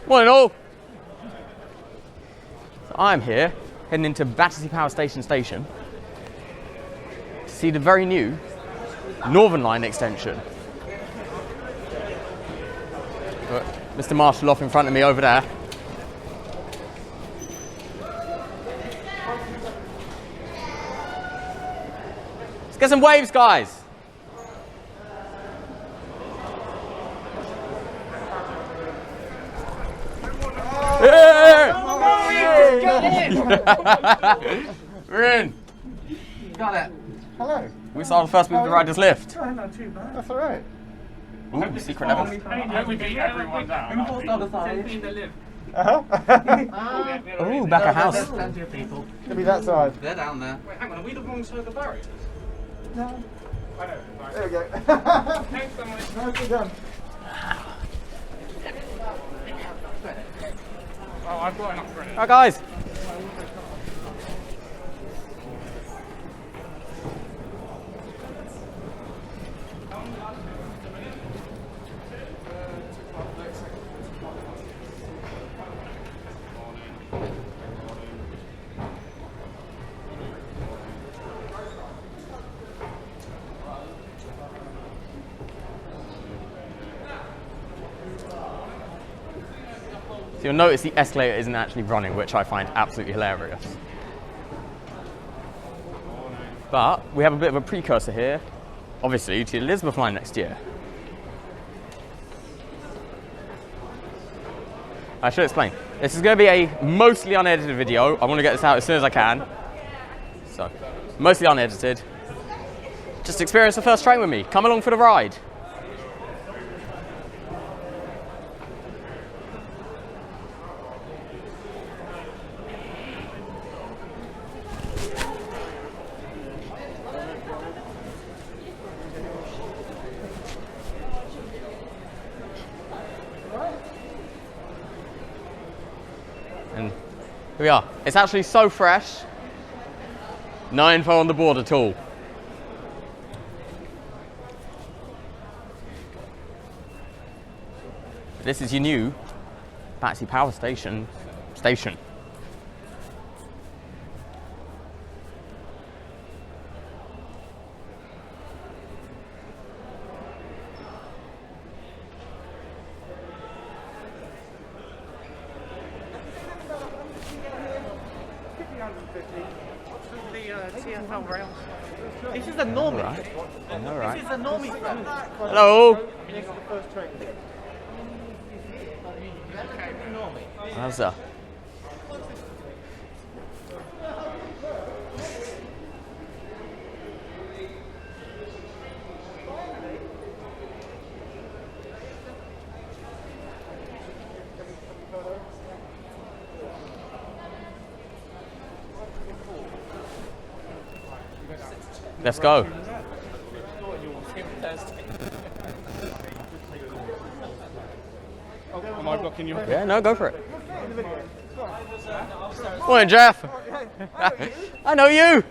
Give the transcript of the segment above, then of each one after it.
Morning all! So I'm here, heading into Battersea Power Station to see the very new Northern Line extension. Got Mr. Marshall off in front of me over there. Let's get some waves, guys! We're in! Got it! Hello. We saw the first move of the rider's lift. Oh, not too bad. That's alright. Ooh, secret level. We beat everyone down. Ooh, back of house. Plenty of people. Could be that side. They're down there. Wait, hang on, are we the wrong side of the barrier? No. I know. Right. There we go. Thanks so much. Nicely done. Oh, I've got enough credit. Alright, guys. So you'll notice the escalator isn't actually running, which I find absolutely hilarious. But we have a bit of a precursor here, obviously, to the Elizabeth line next year. I should explain. This is going to be a mostly unedited video. I want to get this out as soon as I can. So, mostly unedited. Just experience the first train with me. Come along for the ride. And here we are. It's actually so fresh. No info on the board at all. This is your new Battersea Power Station. TfL rails. This is a normie. All right. This is a normie friend. Hello. This is the first train. How's that? Let's go. Am I blocking your... Yeah, no, go for it. Morning, Jeff. I know you.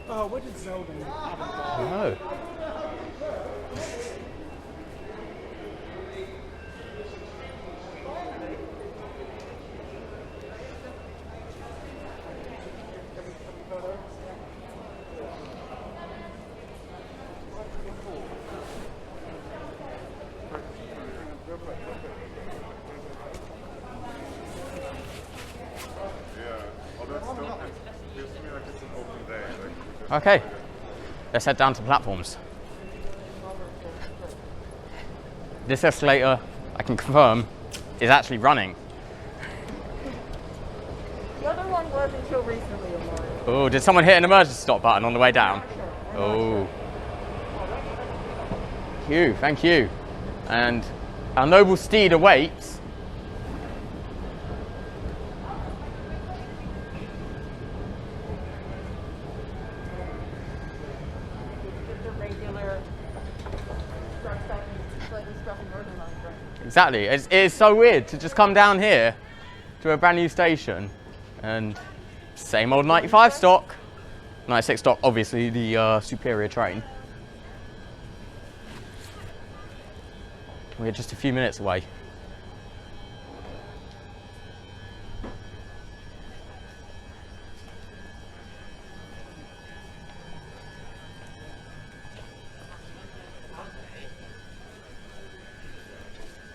Oh, where did Zelda... No. Okay, let's head down to platforms. This escalator, I can confirm, is actually running. The other one was until recently, Amari. Oh, did someone hit an emergency stop button on the way down? Oh. Thank you. And our noble steed awaits. Just a regular slightly scruffy Northern Line train. Exactly. It is so weird to just come down here to a brand new station and same old 95 stock. 96 stock, obviously the superior train. We're just a few minutes away.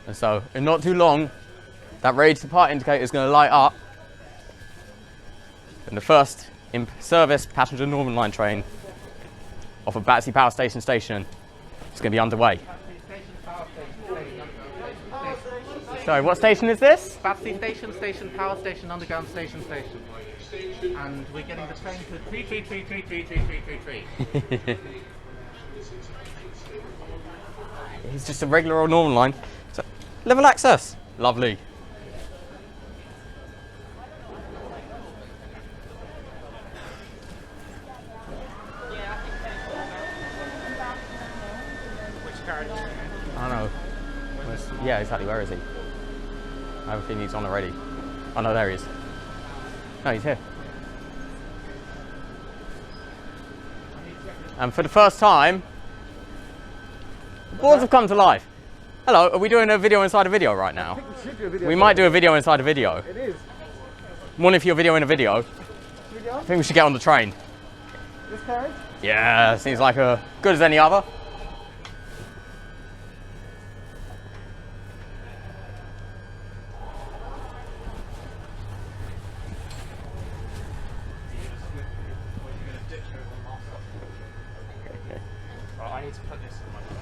And so, in not too long, that ready to depart indicator is going to light up. And the first in-service passenger Northern Line train off of Battersea Power Station is going to be underway. Sorry, what station is this? Battersea Station, Power Station, Underground Station. And we're getting the train to 333333333. It's just a regular old Northern Line. So, level access. Lovely. Which carriage? I don't know. Yeah, exactly. Where is he? I have a feeling he's on already. Oh no, there he is. No, he's here. And for the first time, the boards have come to life. Hello, are we doing a video inside a video right now? We should do a video. We might do a video inside a video. It is. One if you're videoing a video. Should we go? I think we should get on the train. This carriage? Yeah, seems like a good as any other. Right, I need to put this in my bag.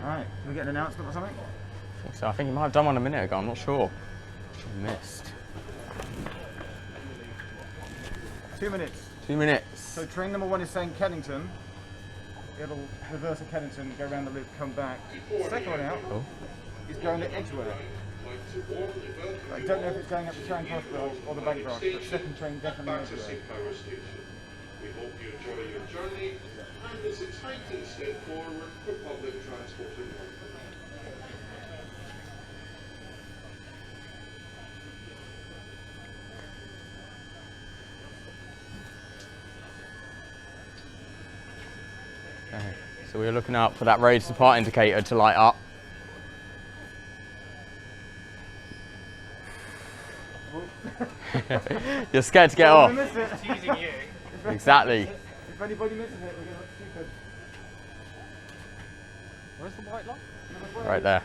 Alright, can we get an announcement or something? So I think you might have done one a minute ago, I'm not sure. Missed. 2 minutes. 2 minutes. So train number 1 is saying Kennington. It'll reverse at Kennington, go around the loop, come back. Second one out Oh. is going to Edgware. I don't know if it's going up the Charing Cross branch or the Bank branch, but second train definitely Edgware. Power Station. We hope you enjoy your journey and this exciting step forward for public transport in London. Okay. So we're looking out for that ready to depart indicator to light up. You're scared to get We're off. gonna miss it. Teasing you. Exactly. If anybody misses it, we're going to look stupid. Where's the white light? Right there.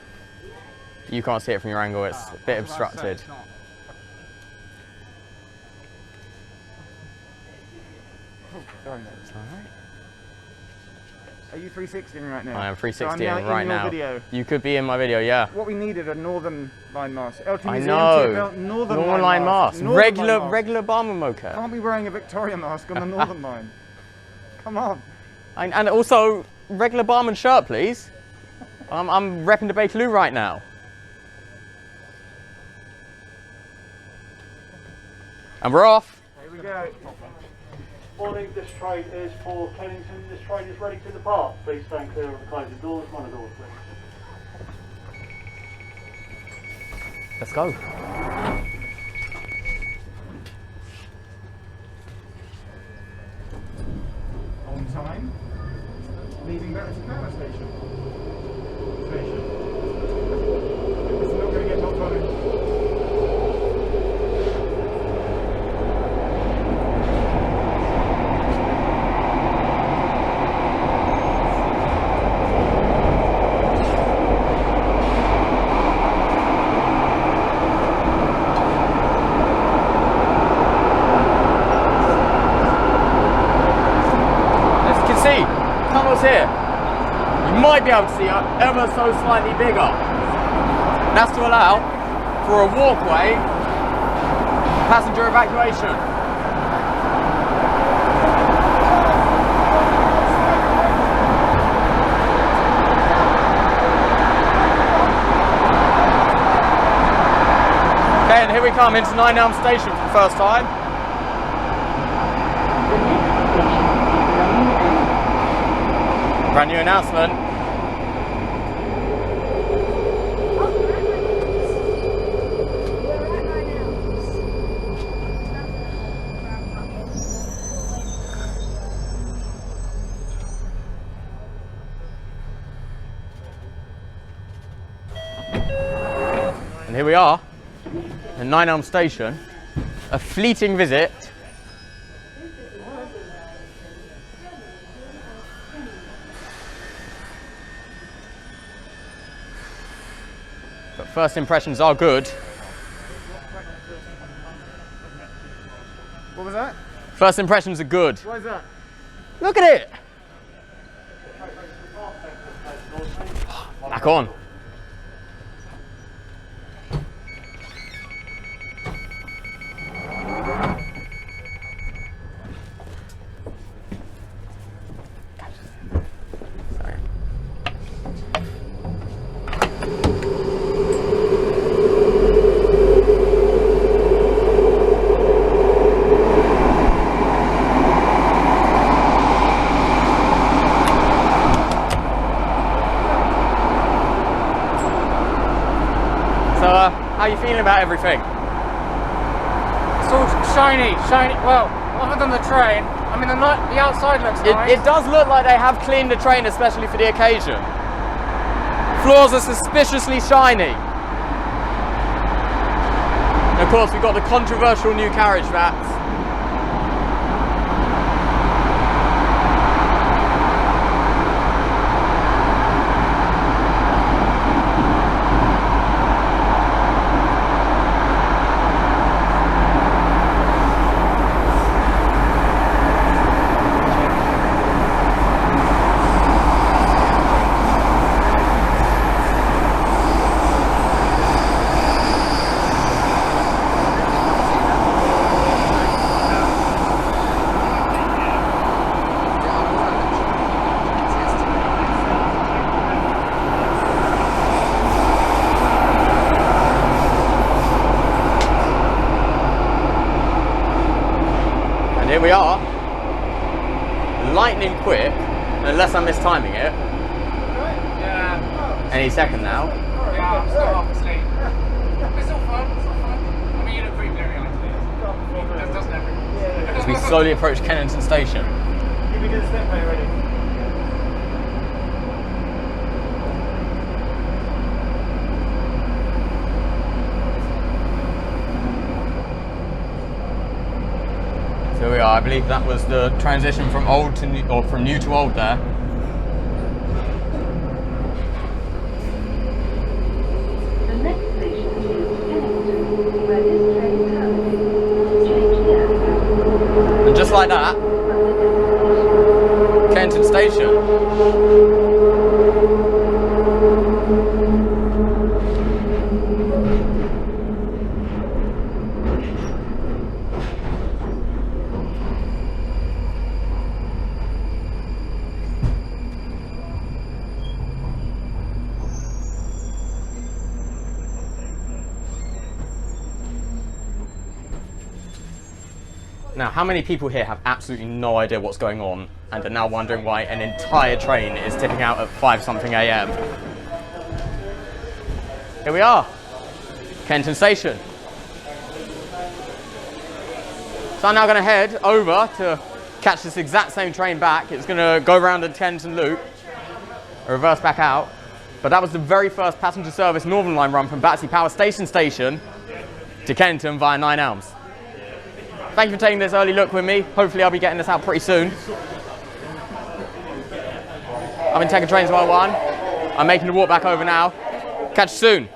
You can't see it from your angle, it's a bit obstructed. Sorry, mate. It's alright. Are you 360ing right now? I am So I'm 360ing now right in your now. video. You could be in my video, yeah. What we needed a Northern Line mask. LT I Museum, know. TfL, Northern Line mask. Northern Regular, Line mask. regular barman mocap. Can't be wearing a Victoria mask on the Northern Line. Come on. And also, regular barman shirt, please. I'm repping the Bakerloo right now. And we're off. Here we go. Morning, this train is for Kennington. This train is ready to depart. Please stand clear of the closing doors. One of the doors, please. Let's go. On time. Leaving Battersea Power Station. It's not going to get hot running. As you can see, tunnels here. You might be able to see it ever so slightly bigger. That's to allow for a walkway, passenger evacuation. Okay, and here we come. come into Nine Elms Station for the first time. Brand new announcement. And here we are at Nine Elms Station, a fleeting visit. But first impressions are good. What was that? First impressions are good. What is that? Look at it! Back on. Sorry. So, how are you feeling about everything? It's all shiny. Well, other than the train, I mean, the outside looks nice. It does look like they have cleaned the train especially for the occasion. Floors are suspiciously shiny. And of course, we've got the controversial new carriage vats. Here we are, lightning quick, unless I'm mistiming it. Yeah. Any second now. Yeah, I'm still half asleep. It's still fun. I mean, you look pretty blurry-eyed today. Doesn't everyone? As we slowly approach Kennington Station. Did we do the step play already? So here we are. I believe that was the transition from old to new, or from new to old there. The next station is Kennington, where this train terminates. Change here. And just like that, Kennington Station. Now, how many people here have absolutely no idea what's going on and are now wondering why an entire train is tipping out at 5-something a.m? Here we are, Kennington Station. So I'm now going to head over to catch this exact same train back. It's going to go around the Kennington Loop, reverse back out. But that was the very first passenger service Northern Line run from Battersea Power Station to Kennington via Nine Elms. Thank you for taking this early look with me. Hopefully I'll be getting this out pretty soon. I've been taking Trains 101. I'm making the walk back over now. Catch you soon.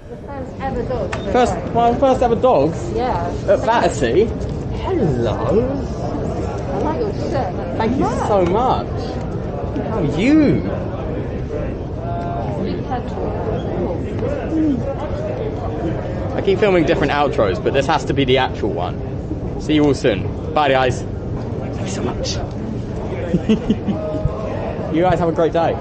The first ever dog. First ever dogs Yeah. at Battersea. Hello. I like your shirt. Thank you so much. How are you? Big head talk. I keep filming different outros, but this has to be the actual one. See you all soon. Bye, guys. Thank you so much. You guys have a great day.